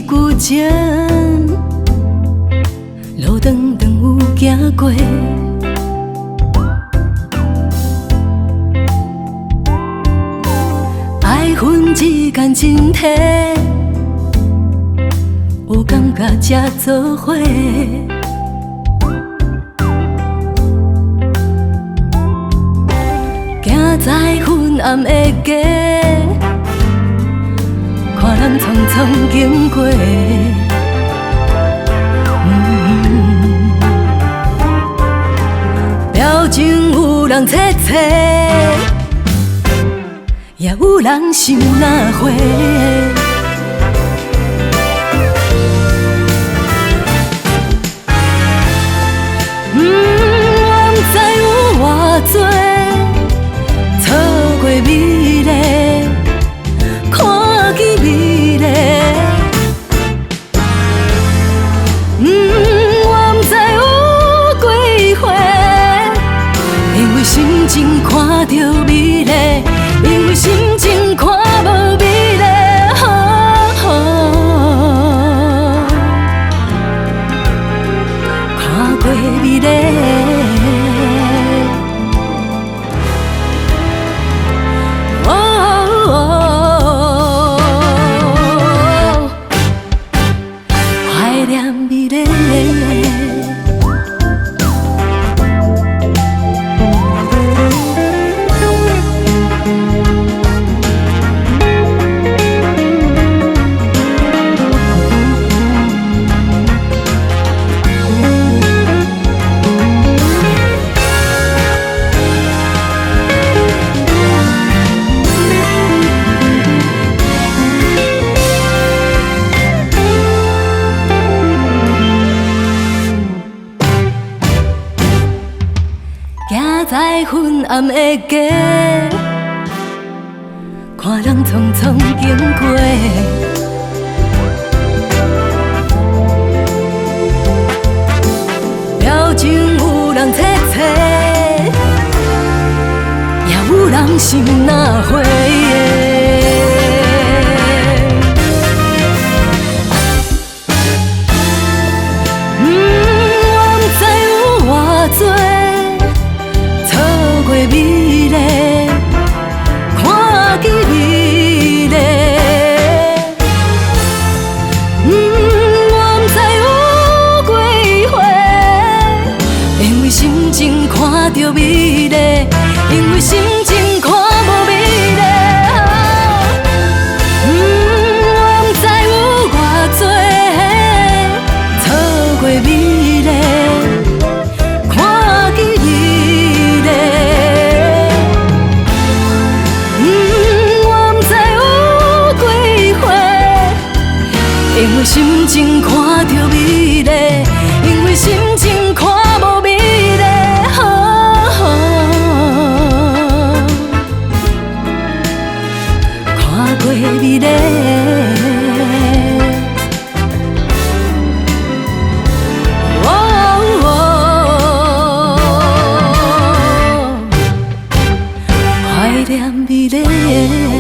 久前，路长长有行过，爱恨之间真体，有感觉才做伙。行在昏暗的街，看人匆匆经过。表情有人切切，也有人想哪花。我不知有偌多错过美丽，看见美丽。我不知有几回，因为心情看到美丽，因为心情看无美丽。看过美丽。怀念美丽。行在昏暗的街，看人匆匆经过。表情有人切切，也有人想哪花。我不知有偌多美丽，看见美丽。我不知有几回，因为心情看到美丽，因为心情看无美丽。我不知有偌多错过美丽，看见美丽。因为心情看到美丽，因为心情看无美丽。看过美丽。怀念美丽。